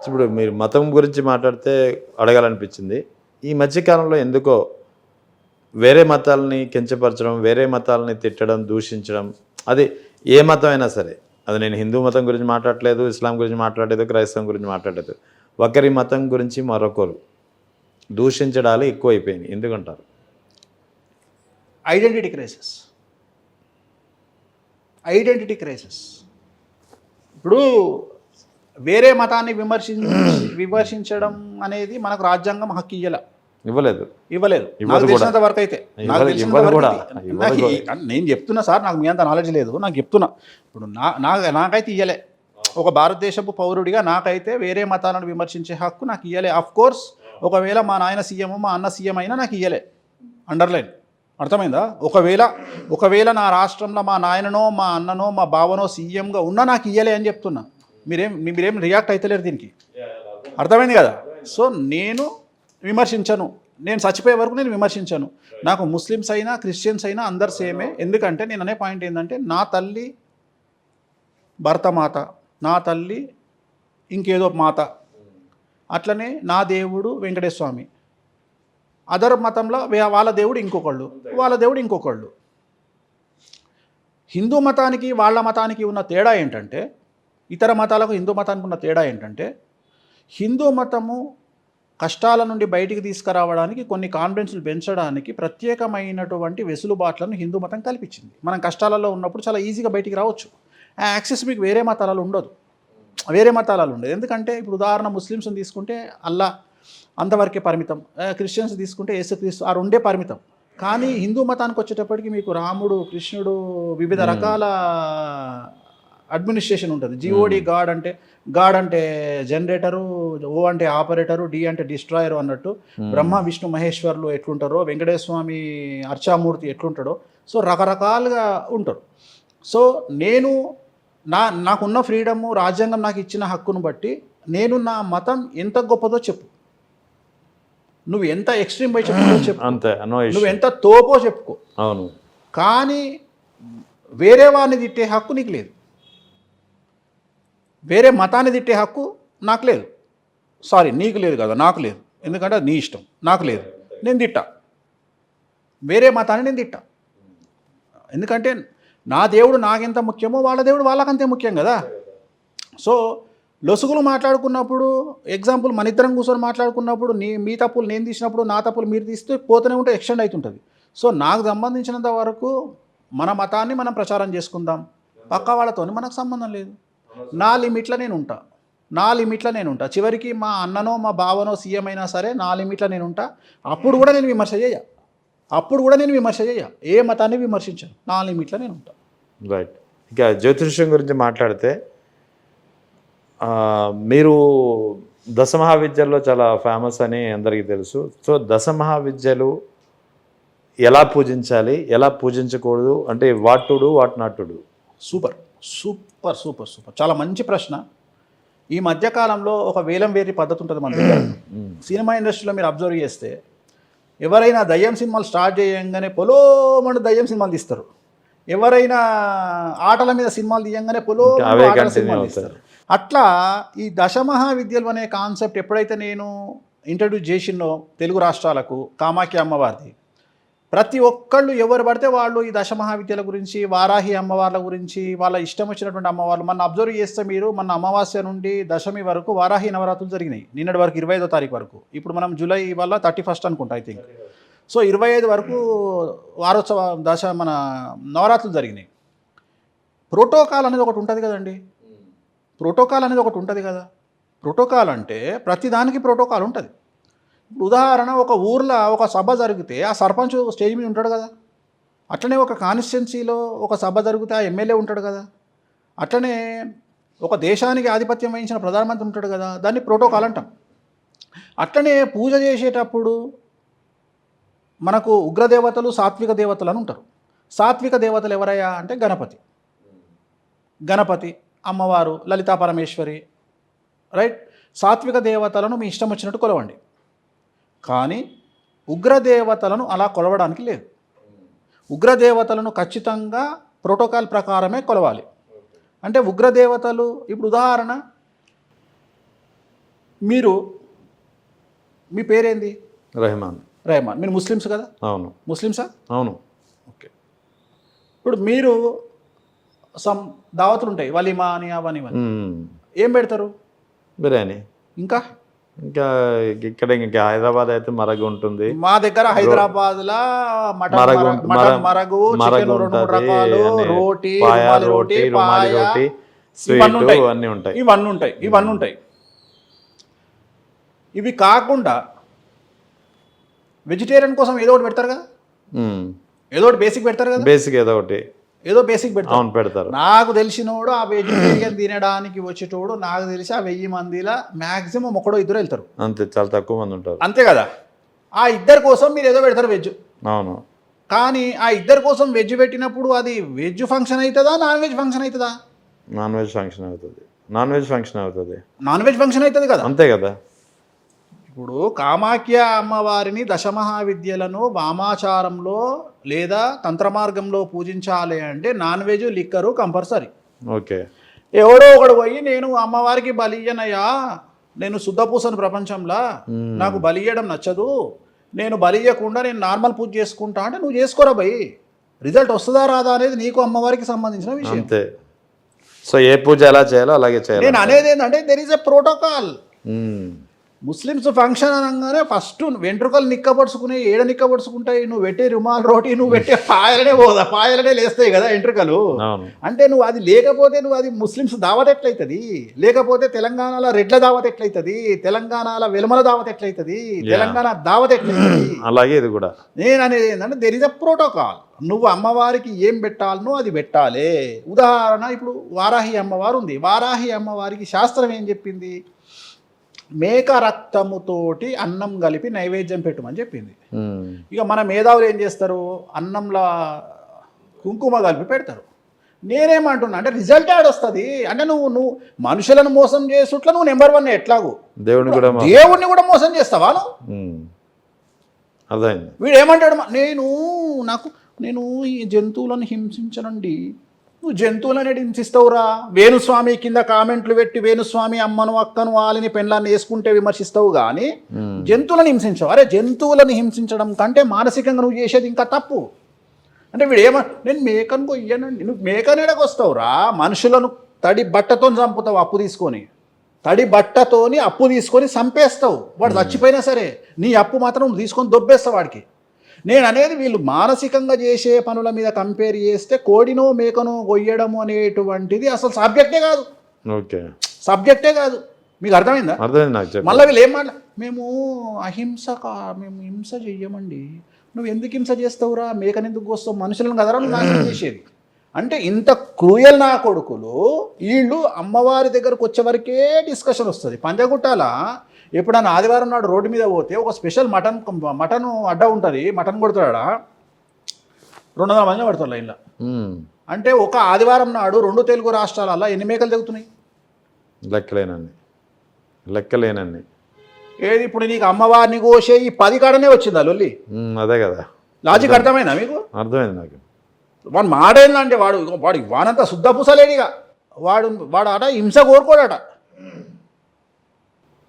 ఇప్పుడు మీరు మతం గురించి మాట్లాడితే అడగాలనిపించింది. ఈ మధ్య కాలంలో ఎందుకో వేరే మతాలని కించపరచడం, వేరే మతాలని తిట్టడం, దూషించడం, అది ఏ మతం అయినా సరే. అది నేను హిందూ మతం గురించి మాట్లాడట్లేదు, ఇస్లాం గురించి మాట్లాడలేదు, క్రైస్తవం గురించి మాట్లాడలేదు. ఒకరి మతం గురించి మరొకరు దూషించడాలు ఎక్కువైపోయినాయి. ఎందుకంటారు? Identity crisis. Identity crisis. ఇప్పుడు వేరే మతాన్ని విమర్శించడం అనేది మనకు రాజ్యాంగం హక్కు ఇవ్వలేదు. నాకు తెలిసినంత వరకు అయితే నేను చెప్తున్నా సార్, నాకు మీ అంత నాలెడ్జ్ లేదు, నాకు చెప్తున్నా. ఇప్పుడు నాకైతే ఇయ్యలే. ఒక భారతదేశపు పౌరుడిగా నాకైతే వేరే మతాలను విమర్శించే హక్కు నాకు ఇయ్యలే. ఆఫ్ కోర్స్ ఒకవేళ మా నాయన సీఎం, మా అన్న సీఎం అయినా నాకు ఇయ్యలే. అండర్లైన్, అర్థమైందా? ఒకవేళ నా రాష్ట్రంలో మా నాయననో, మా అన్ననో, మా బావనో సీఎంగా ఉన్నా నాకు ఇయ్యలే అని చెప్తున్నా. మీరేం రియాక్ట్ అవుతలేరు దీనికి. అర్థమైంది కదా? సో నేను విమర్శించను, నేను చచ్చిపోయే వరకు నేను విమర్శించను. నాకు ముస్లిమ్స్ అయినా క్రిస్టియన్స్ అయినా అందరు సేమే. ఎందుకంటే నేను అనే పాయింట్ ఏంటంటే, నా తల్లి భరతమాత, నా తల్లి ఇంకేదో మాత, అట్లనే నా దేవుడు వెంకటేశ్వర స్వామి. అదర్ మతంలో వాళ్ళ దేవుడు ఇంకొకళ్ళు, వాళ్ళ దేవుడు ఇంకొకళ్ళు. హిందూ మతానికి వాళ్ళ మతానికి ఉన్న తేడా ఏంటంటే, ఇతర మతాలకు హిందూ మతానికి ఉన్న తేడా ఏంటంటే, హిందూ మతము కష్టాల నుండి బయటికి తీసుకురావడానికి, కొన్ని కాన్ఫిడెన్స్లు పెంచడానికి ప్రత్యేకమైనటువంటి వెసులుబాట్లను హిందూ మతం కల్పించింది. మనం కష్టాలలో ఉన్నప్పుడు చాలా ఈజీగా బయటికి రావచ్చు. ఆ యాక్సెస్ మీకు వేరే మతాలలో ఉండదు. ఎందుకంటే ఇప్పుడు ఉదాహరణ ముస్లిమ్స్ని తీసుకుంటే అల్లా అంతవరకే పరిమితం, క్రిస్టియన్స్ తీసుకుంటే యేసుక్రీస్తు, ఆ రెండే పరిమితం. కానీ హిందూ మతానికి వచ్చేటప్పటికి మీకు రాముడు, కృష్ణుడు, వివిధ రకాల అడ్మినిస్ట్రేషన్ ఉంటుంది. జిఓడి గాడ్ అంటే జనరేటరు, ఓ అంటే ఆపరేటరు, డి అంటే డిస్ట్రాయరు అన్నట్టు. బ్రహ్మ విష్ణు మహేశ్వర్లు ఎట్లుంటారో, వెంకటేశ్వర స్వామి అర్చామూర్తి ఎట్లుంటాడో, సో రకరకాలుగా ఉంటారు. సో నాకున్న ఫ్రీడము, రాజ్యాంగం నాకు ఇచ్చిన హక్కును బట్టి నేను నా మతం ఎంత గొప్పదో చెప్పు, నువ్వు ఎంత ఎక్స్ట్రీమ్ పోయి చెప్పుకో చెప్పు, నువ్వు ఎంత తోపో చెప్పుకో. అవును. కానీ వేరే వాడిని తిట్టే హక్కు నీకు లేదు, వేరే మతాన్ని తిట్టే హక్కు నాకు లేదు. సారీ, నీకు లేదు కదా, నాకు లేదు. ఎందుకంటే అది నీ ఇష్టం, నాకు లేదు. నేను తిట్టా, వేరే మతాన్ని నేను తిట్టా. ఎందుకంటే నా దేవుడు నాకెంత ముఖ్యమో వాళ్ళ దేవుడు వాళ్ళకంతే ముఖ్యం కదా. సో లొసుగులు మాట్లాడుకున్నప్పుడు, ఎగ్జాంపుల్ మన ఇద్దరం కూర్చొని మాట్లాడుకున్నప్పుడు, మీ తప్పులు నేను తీసినప్పుడు, నా తప్పులు మీరు తీస్తే పోతూనే ఉంటే ఎక్స్టెండ్ అవుతుంటుంది. సో నాకు సంబంధించినంత వరకు మన మతాన్ని మనం ప్రచారం చేసుకుందాం, పక్క వాళ్ళతో మనకు సంబంధం లేదు. నా లిమిట్లో నేను ఉంటా. చివరికి మా అన్ననో, మా బావనో సీఎం అయినా సరే నా లిమిట్లో నేను ఉంటా. అప్పుడు కూడా నేను విమర్శ చేయ, ఏ మతాన్ని విమర్శించాను, నా లిమిట్లో నేను ఉంటా. రైట్. ఇక జ్యోతిష్యం గురించి మాట్లాడితే, మీరు దశమహావిద్యల్లో చాలా ఫేమస్ అని అందరికీ తెలుసు. సో దశమహావిద్యలు ఎలా పూజించాలి, ఎలా పూజించకూడదు, అంటే what to do, what not to do? Super. చాలా మంచి ప్రశ్న. ఈ మధ్యకాలంలో ఒక వేలం వేరి పద్ధతి ఉంటుంది మన దగ్గర. సినిమా ఇండస్ట్రీలో మీరు అబ్జర్వ్ చేస్తే, ఎవరైనా దయ్యం సినిమాలు స్టార్ట్ చేయంగానే పొలోమంటూ దయ్యం సినిమాలు తీస్తారు. ఎవరైనా ఆటల మీద సినిమాలు తీయంగానే ఆటల సినిమాలు తీస్తారు. అట్లా ఈ దశమహావిద్యలు అనే కాన్సెప్ట్ ఎప్పుడైతే నేను ఇంట్రడ్యూస్ చేసినో తెలుగు రాష్ట్రాలకు, కామాఖ్య అమ్మవారిది, ప్రతి ఒక్కళ్ళు ఎవరు పడితే వాళ్ళు ఈ దశమహావిద్యల గురించి, వారాహి అమ్మవార్ల గురించి, వాళ్ళ ఇష్టం వచ్చినటువంటి అమ్మవార్లు. మన అబ్జర్వ్ చేస్తే మీరు, మన అమావాస్య నుండి దశమి వరకు వారాహి నవరాత్రులు జరిగినాయి. నిన్నటి వరకు 25వ తారీఖు వరకు. ఇప్పుడు మనం జూలై వల్ల 31 అనుకుంటా, ఐ థింక్. సో 25 వరకు వారోత్సవ మన నవరాత్రులు జరిగినాయి. ప్రోటోకాల్ అనేది ఒకటి ఉంటుంది కదండి. ప్రోటోకాల్ అంటే ప్రతిదానికి ప్రోటోకాల్ ఉంటుంది. ఉదాహరణ, ఒక ఊర్లో ఒక సభ జరిగితే ఆ సర్పంచ్ స్టేజ్ మీద ఉంటాడు కదా. అట్లనే ఒక కాన్స్టిట్యున్సీలో ఒక సభ జరిగితే ఆ ఎమ్మెల్యే ఉంటాడు కదా. అట్లనే ఒక దేశానికి ఆధిపత్యం వహించిన ప్రధానమంత్రి ఉంటాడు కదా. దాన్ని ప్రోటోకాల్ అంటాం. అట్లనే పూజ చేసేటప్పుడు మనకు ఉగ్రదేవతలు, సాత్విక దేవతలు అని ఉంటారు. సాత్విక దేవతలు ఎవరయ్యా అంటే గణపతి, అమ్మవారు, లలితా పరమేశ్వరి, రైట్. సాత్విక దేవతలను మీ ఇష్టం వచ్చినట్టు కొలవండి. కానీ ఉగ్రదేవతలను అలా కొలవడానికి లేదు. ఉగ్రదేవతలను ఖచ్చితంగా ప్రోటోకాల్ ప్రకారమే కొలవాలి. అంటే ఉగ్రదేవతలు, ఇప్పుడు ఉదాహరణ మీరు మీ పేరేంది? రెహమాన్. రెహమాన్. మీరు ముస్లిమ్స్ కదా? అవును. ముస్లిమ్సా? అవును. ఓకే. ఇప్పుడు మీరు సమ్ దావతులు ఉంటాయి, వలీమా అని అవని ఇవని. ఏం పెడతారు? బిర్యానీ. ఇంకా ఇక్కడ ఇంకా హైదరాబాద్ అయితే మరగు ఉంటుంది. మా దగ్గర హైదరాబాద్లో మటన్ మరగు, చికెన్ 2-3 రకాలు, రోటీ, రోటీ, రుమాలి రోటీ, స్వీట్ ఇవన్నీ ఉంటాయి. ఇవి కాకుండా వెజిటేరియన్ కోసం ఏదో ఒకటి పెడతారు కదా, ఏదో ఒకటి బేసిక్ పెడతారు కదా. బేసిక్ ఏదో బేసిక్ పెడతారు. నాకు తెలిసినోడు ఆ వెజిటేరియన్ తినడానికి వచ్చేటోడు నాకు తెలిసి ఆ 1000 మందిలో మ్యాక్సిమం 1-2 వెళ్తారు అంతే, చాలా తక్కువ మంది ఉంటారు. అంతే కదా. ఆ 2 కోసం మీరు ఏదో పెడతారు వెజ్. అవును. కానీ ఆ 2 కోసం వెజ్ పెట్టినప్పుడు అది వెజ్ ఫంక్షన్ అవుతుందా, నాన్ వెజ్ ఫంక్షన్ అవుతుందా? నాన్ వెజ్ ఫంక్షన్ అవుతుంది. నాన్ వెజ్ ఫంక్షన్ అవుతుంది కదా. అంతే కదా. ఇప్పుడు కామాఖ్య అమ్మవారిని దశమహావిద్యలను వామాచారంలో లేదా తంత్రమార్గంలో పూజించాలి అంటే non veg, liquor compulsory. Okay. ఎవడో ఒకడు పోయి నేను అమ్మవారికి బలియ్యనయ్యా, నేను శుద్ధపూసను ప్రపంచంలో, నాకు బలియ్యడం నచ్చదు, నేను బలియ్యకుండా నేను నార్మల్ పూజ చేసుకుంటా అంటే నువ్వు చేసుకోరా భయ్. రిజల్ట్ వస్తుందా రాదా అనేది నీకు అమ్మవారికి సంబంధించిన విషయం. అంతే. సో ఏ పూజ ఎలా చేయాలో అలాగే చేయాలి. నేను అనేది ఏంటంటే there is a protocol. Muslims function అనగానే ఫస్ట్ వెంట్రుకలు నిక్కబడుచుకుని నిక్కబడుచుకుంటాయి. నువ్వు పెట్టే రుమాల్ రోటీ, నువ్వు పెట్టే పాయలనే లేస్తాయి కదా వెంట్రుకలు. అంటే నువ్వు అది లేకపోతే నువ్వు అది ముస్లిమ్స్ దావత్ ఎట్లయితుంది, లేకపోతే తెలంగాణలో రెడ్ల దావత్ ఎట్లయితుంది, తెలంగాణలో వెలమల దావత్ ఎట్లయితుంది, తెలంగాణ దావత్ ఎట్లయితుంది. అలాగే ఇది కూడా. నేను అనేది ఏంటంటే దెర్ ఈజ్ అ ప్రోటోకాల్. నువ్వు అమ్మవారికి ఏం పెట్టాలనో అది పెట్టాలి. ఉదాహరణ ఇప్పుడు వారాహి అమ్మవారు ఉంది. వారాహి అమ్మవారికి శాస్త్రం ఏం చెప్పింది? మేక రక్తముతోటి అన్నం కలిపి నైవేద్యం పెట్టమని చెప్పింది. ఇక మన మేధావులు ఏం చేస్తారు? అన్నంలో కుంకుమ కలిపి పెడతారు. నేనేమంటున్నా అంటే రిజల్ట్ యాడ్ వస్తుంది. అంటే నువ్వు మనుషులను మోసం చేసుట్లా నువ్వు నెంబర్ 1 ఎట్లాగూ దేవుడిని కూడా మోసం చేస్తావా నువ్వు? అర్థమైంది. వీడు ఏమంటాడు? నేను ఈ జంతువులను హింసించనండి. నువ్వు జంతువులను హింసిస్తావురా. వేణుస్వామి కింద కామెంట్లు పెట్టి వేణుస్వామి అమ్మను అక్కను వాళ్ళని పెండ్లాన్ని వేసుకుంటే విమర్శిస్తావు కానీ జంతువులను హింసించవు. అరే జంతువులను హింసించడం కంటే మానసికంగా నువ్వు చేసేది ఇంకా తప్పు. అంటే వీడు నేను మేకను కొయ్యనండి. నువ్వు మేకనేడకు వస్తావురా. మనుషులను తడి బట్టతో చంపుతావు, అప్పు తీసుకొని తడి బట్టతోని అప్పు తీసుకొని చంపేస్తావు. వాడు చచ్చిపోయినా సరే నీ అప్పు మాత్రం నువ్వు తీసుకొని దొబ్బేస్తావు వాడికి. నేను అనేది వీళ్ళు మానసికంగా చేసే పనుల మీద కంపేర్ చేస్తే కోడినో మేకనో కొయ్యడము అనేటువంటిది అసలు సబ్జెక్టే కాదు. ఓకే, సబ్జెక్టే కాదు. మీకు అర్థమైందా? మళ్ళీ వీళ్ళు ఏం మేము మేము హింస చెయ్యమండి. నువ్వు ఎందుకు హింస చేస్తావురా? మేకను ఎందుకు కోస్తావు? మనుషులను కదరా నువ్వు నాశనం చేసేది. అంటే ఇంత క్రూయల్ నా కొడుకులు వీళ్ళు అమ్మవారి దగ్గరకు వచ్చే డిస్కషన్ వస్తుంది. పంజగుట్టాల ఎప్పుడన్నా ఆదివారం నాడు రోడ్డు మీద పోతే ఒక స్పెషల్ మటన్ అడ్డ ఉంటుంది. మటన్ కొడతాడా 200 మంది పడతారు లైన్లో. అంటే ఒక ఆదివారం నాడు 2 తెలుగు రాష్ట్రాలలో ఎన్ని మేకలు తెగుతున్నాయి? లెక్కలేనన్ని. ఏది ఇప్పుడు నీకు అమ్మవారిని కోసే ఈ 10 కాడనే వచ్చిందా లొల్లి? అదే కదా లాజిక్. అర్థమైందా మీకు? అర్థమైంది నాకు. వాడు మాట ఏందంటే వాడు వాడంతా శుద్ధ పూసలేడిగా వాడు అట హింస కోరుకోడట.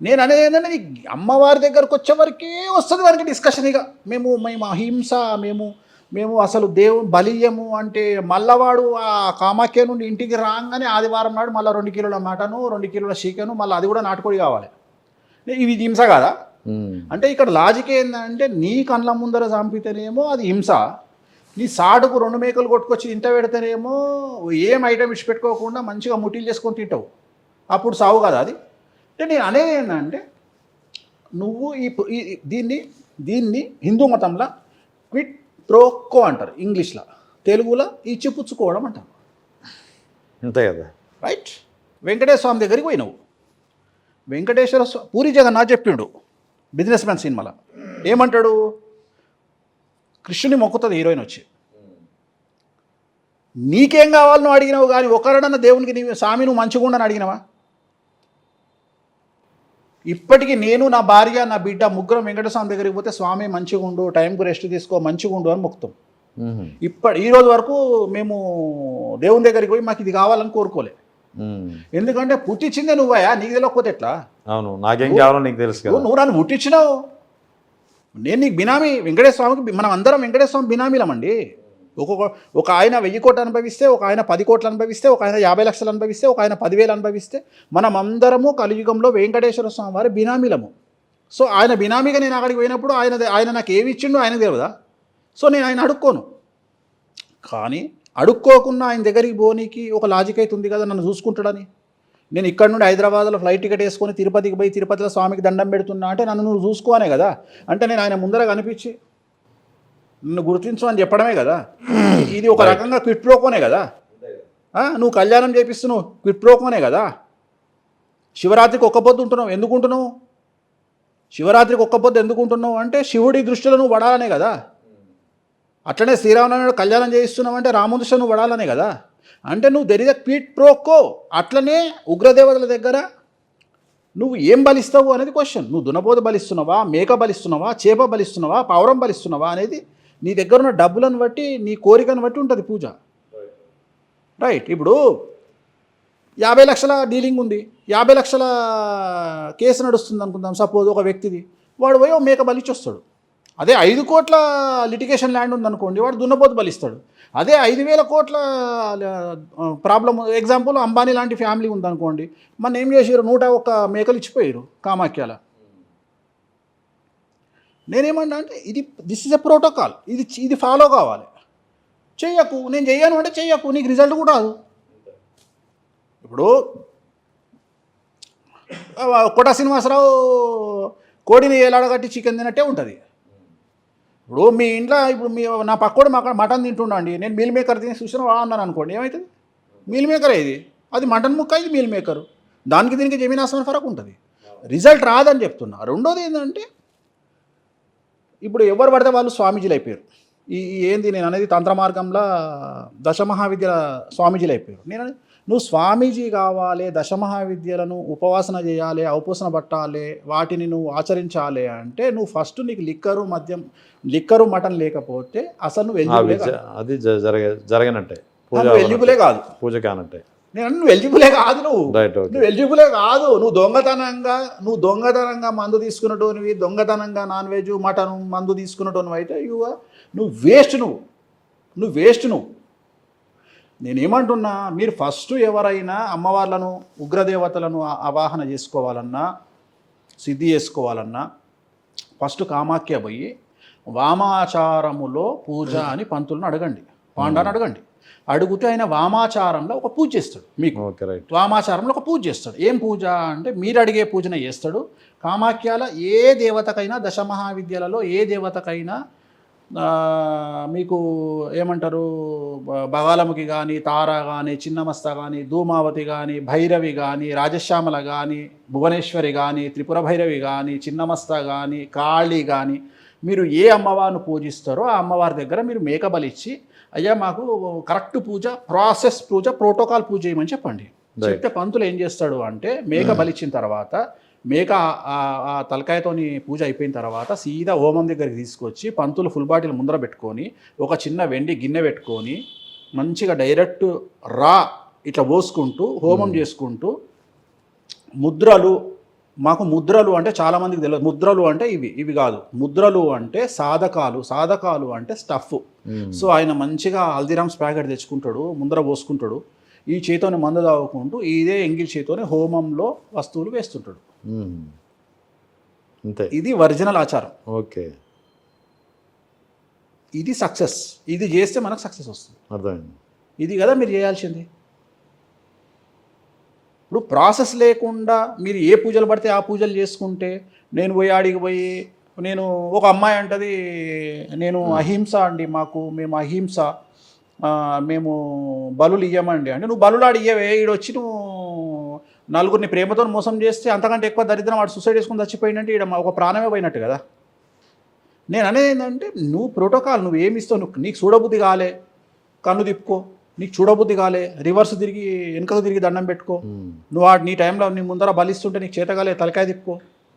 నేను అనేది ఏంటంటే నీకు అమ్మవారి దగ్గరకు వచ్చేవరకే వస్తుంది వారికి డిస్కషన్. ఇక మేము అహింస, మేము అసలు దేవుని బలియము అంటే మళ్ళవాడు ఆ కామాఖ్య నుండి ఇంటికి రాగానే ఆదివారం నాడు మళ్ళీ 2 కిలోల మటను, 2 కిలోల చికెను, మళ్ళీ అది కూడా నాటుకోడి కావాలి. ఇది హింస కదా. అంటే ఇక్కడ లాజిక్ ఏంటంటే నీ కళ్ళ ముందర చంపితేనేమో అది హింస, నీ సాటుకు 2 మేకలు కొట్టుకొచ్చి ఇంట పెడితేనేమో ఏం ఐటమ్ ఇచ్చి పెట్టుకోకుండా మంచిగా ముట్టిలు చేసుకొని తింటావు, అప్పుడు సావు కదా అది. అంటే నేను అనేది ఏంటంటే నువ్వు దీన్ని హిందూ మతంలో క్విట్ ప్రోకో అంటారు ఇంగ్లీష్లో, తెలుగులో ఇచ్చిపుచ్చుకోవడం అంటారు. అంతే కదా, రైట్. వెంకటేశ్వర స్వామి దగ్గరికి పోయినావు. వెంకటేశ్వర స్వామి పూరి జగన్నాథ్ చెప్పిండు బిజినెస్ మ్యాన్ సినిమాలో. ఏమంటాడు? కృష్ణుని మొక్కుతుంది హీరోయిన్ వచ్చి, నీకేం కావాలి నువ్వు అడిగినావు కానీ ఒకరినన్నా దేవునికి స్వామి నువ్వు మంచిగా ఉండని అడిగినావా? ఇప్పటికీ నేను, నా భార్య, నా బిడ్డ ముగ్గురం వెంకటేశ్వర స్వామి దగ్గరికి పోతే స్వామి మంచిగా ఉండు, టైంకు రెస్ట్ తీసుకో, మంచిగా ఉండు అని మొక్కుతాం. ఈ రోజు వరకు మేము దేవుని దగ్గరికి పోయి మాకు ఇది కావాలని కోరుకోలే. ఎందుకంటే పుట్టించిందే నువ్వయా, నీకు తెలియకపోతే ఎట్లా? అవును, నాకేం కావాలో నీకు తెలుసు కదా. నువ్వు నన్ను పుట్టించినావు, నేను నీకు బినామీ. వెంకటేశ్వర స్వామికి మనం అందరం వెంకటేశ్వర స్వామి బినామీలమండి. ఒక ఆయన 1000 కోట్లు అనుభవిస్తే, ఒక ఆయన 10 కోట్లు అనుభవిస్తే, ఒక ఆయన 50 లక్షలు అనుభవిస్తే, ఒక ఆయన 10,000 అనుభవిస్తే, మనం అందరము కలియుగంలో వెంకటేశ్వర స్వామి వారి బినామీలము. సో ఆయన బినామీగా నేను అక్కడికి పోయినప్పుడు ఆయన నాకు ఏమి ఇచ్చిండో ఆయనకు తెలియదా? సో నేను ఆయన అడుక్కోను. కానీ అడుక్కోకుండా ఆయన దగ్గరికి పోనీకి ఒక లాజిక్ అయితే ఉంది కదా, నన్ను చూసుకుంటాడని. నేను ఇక్కడ నుండి హైదరాబాద్లో ఫ్లైట్ టికెట్ వేసుకొని తిరుపతికి పోయి తిరుపతిలో స్వామికి దండం పెడుతున్నా అంటే నన్ను నువ్వు చూసుకోనే కదా. అంటే నేను ఆయన ముందర కనిపించి నన్ను గుర్తించు అని చెప్పడమే కదా. ఇది ఒక రకంగా క్విట్ ప్రోకోనే కదా. నువ్వు కళ్యాణం చేపిస్తున్నావు, క్విట్ ప్రోకోనే కదా. శివరాత్రికి ఒక్క పొద్దు ఉంటున్నావు, ఎందుకుంటున్నావు? శివరాత్రికి ఒక్క పొద్దు ఎందుకుంటున్నావు అంటే శివుడి దృష్టిలో నువ్వు పడాలనే కదా. అట్లనే శ్రీరామనాయుడు కళ్యాణం చేయిస్తున్నావు అంటే రాముడి దృష్టిలో నువ్వు పడాలనే కదా. అంటే నువ్వు there is a quid pro quo. అట్లనే ఉగ్రదేవతల దగ్గర నువ్వు ఏం బలిస్తావు అనేది క్వశ్చన్. నువ్వు దునపోత బలిస్తున్నావా, మేక బలిస్తున్నావా, చేప బలిస్తున్నావా, పావురం బలిస్తున్నావా అనేది నీ దగ్గర ఉన్న డబ్బులను బట్టి, నీ కోరికను బట్టి ఉంటుంది పూజ. రైట్. ఇప్పుడు 50 లక్షల డీలింగ్ ఉంది, 50 లక్షల కేసు నడుస్తుంది అనుకుందాం సపోజ్ ఒక వ్యక్తిది. వాడు పోయి మేక బలిచ్చి వస్తాడు. అదే 5 కోట్ల లిటిగేషన్ ల్యాండ్ ఉందనుకోండి, వాడు దున్నపోతు బలిస్తాడు. అదే 5,000 కోట్ల ప్రాబ్లం, ఎగ్జాంపుల్ అంబానీ లాంటి ఫ్యామిలీ ఉందనుకోండి, మన ఏం చేసారు, 101 మేకలు ఇచ్చిపోయారు కామాఖ్యాల. నేనేమన్నా అంటే దిస్ ఇస్ ఎ ప్రోటోకాల్, ఇది ఫాలో కావాలి. చెయ్యకు, నేను చెయ్యను అంటే చెయ్యకు, నీకు రిజల్ట్ కూడా రాదు. ఇప్పుడు కోట శ్రీనివాసరావు కోడిని ఏలాడగట్టి చికెన్ తినట్టే ఉంటుంది. ఇప్పుడు మీ ఇంట్లో ఇప్పుడు నా పక్కోడు మటన్ తింటున్నా అండి, నేను మీల్ మేకర్ తిని చూసినా అన్నాను అనుకోండి, ఏమవుతుంది? మీల్ మేకరే ఇది, అది మటన్ ముక్క, ఇది మీల్ మేకరు. దానికి దీనికి జమీన్ ఆస్మాన్ ఫరక్ ఉంటుంది, రిజల్ట్ రాదని చెప్తున్నా. రెండోది ఏంటంటే ఇప్పుడు ఎవరు పడితే వాళ్ళు స్వామీజీలు అయిపోయారు. ఏంది నేను అనేది తంత్ర మార్గంలో దశమహావిద్యల స్వామీజీలు అయిపోయారు. నువ్వు స్వామీజీ కావాలి, దశమహావిద్యలను ఉపాసన చేయాలి, ఔపోసన పట్టాలి, వాటిని నువ్వు ఆచరించాలి అంటే నువ్వు ఫస్ట్ నీకు లిక్కరు మటన్ లేకపోతే అసలు నువ్వు ఎలిజిబులే కాదు. పూజ కానంటే నువ్వు ఎలిజిబులే కాదు. నువ్వు ఎలిజిబులే కాదు. నువ్వు దొంగతనంగా మందు తీసుకున్నటోనివి, దొంగతనంగా నాన్ వెజ్ మటన్ మందు తీసుకున్నటోనివి అయితే నువ్వు వేస్ట్. నేనేమంటున్నా, మీరు ఫస్ట్ ఎవరైనా అమ్మవార్లను ఉగ్రదేవతలను ఆవాహన చేసుకోవాలన్నా, సిద్ధి చేసుకోవాలన్నా ఫస్ట్ కామాఖ్య పోయి వామాచారములో పూజ అని పంతులను అడగండి, పాండాన్ని అడగండి. అడిగితే ఆయన వామాచారంలో ఒక పూజ చేస్తాడు. మీకు వామాచారంలో ఒక పూజ చేస్తాడు. ఏం పూజ అంటే మీరు అడిగే పూజనే చేస్తాడు. కామాఖ్యాల ఏ దేవతకైనా, దశమహావిద్యలలో ఏ దేవతకైనా మీకు ఏమంటారు, బగాలముఖి కానీ, తార కానీ, చిన్నమస్త కానీ, ధూమావతి కానీ, భైరవి కానీ, రాజశ్యామల కానీ, భువనేశ్వరి కానీ, త్రిపుర భైరవి కానీ, చిన్నమస్త కానీ, కాళీ కానీ, మీరు ఏ అమ్మవారిని పూజిస్తారో ఆ అమ్మవారి దగ్గర మీరు మేక బలిచ్చి, అయ్యా మాకు కరెక్ట్ పూజ, ప్రాసెస్ పూజ, ప్రోటోకాల్ పూజ చేయమని చెప్పండి. చెప్తే పంతులు ఏం చేస్తాడు అంటే మేక బలిచ్చిన తర్వాత, మేక ఆ తలకాయతోని పూజ అయిపోయిన తర్వాత సీదా హోమం దగ్గరికి తీసుకొచ్చి పంతులు ఫుల్ బాటిల్ ముందర పెట్టుకొని ఒక చిన్న వెండి గిన్నె పెట్టుకొని మంచిగా డైరెక్ట్ ఇట్లా పోసుకుంటూ హోమం చేసుకుంటూ మాకు ముద్రలు అంటే చాలామందికి తెలియదు. ముద్రలు అంటే ఇవి కాదు. ముద్రలు అంటే సాధకాలు అంటే స్టఫ్. సో ఆయన మంచిగా హల్దీరామ్స్ ప్యాకెట్ తెచ్చుకుంటాడు, ముందర పోసుకుంటాడు, ఈ చేతోని మందు తాగుకుంటూ ఇదే ఎంగిల్ చేతోని హోమంలో వస్తువులు వేస్తుంటాడు. ఇది ఒరిజినల్ ఆచారం. ఓకే, ఇది సక్సెస్. ఇది చేస్తే మనకు సక్సెస్ వస్తుంది. అర్థమైంది. ఇది కదా మీరు చేయాల్సింది. ఇప్పుడు ప్రాసెస్ లేకుండా మీరు ఏ పూజలు పడితే ఆ పూజలు చేసుకుంటే, నేను పోయి ఆడికి పోయి నేను ఒక అమ్మాయి అంటది, నేను అహింస అండి, మేము అహింస, మేము బలులు ఇయ్యమండి అంటే, నువ్వు బలులాడు ఇయ్యవే, ఈడొచ్చి నువ్వు నలుగురిని ప్రేమతో మోసం చేస్తే అంతకంటే ఎక్కువ దరిద్రం, వాడు సూసైడ్ చేసుకుని చచ్చిపోయిందంటే ఈడ ఒక ప్రాణమే పోయినట్టు కదా. నేను అనేది ఏంటంటే నువ్వు ప్రోటోకాల్ నువ్వు ఏమి ఇస్తావు, నీకు చూడబుద్ధి కాలే కన్ను తిప్పుకో, నీకు చూడబుద్ధి కాలే రివర్స్ తిరిగి వెనుకకు తిరిగి దండం పెట్టుకో, నువ్వు నీ టైంలో నీ ముందర బలిస్తుంటే నీకు చేతగాలే తలకాయ తిప్పుకో.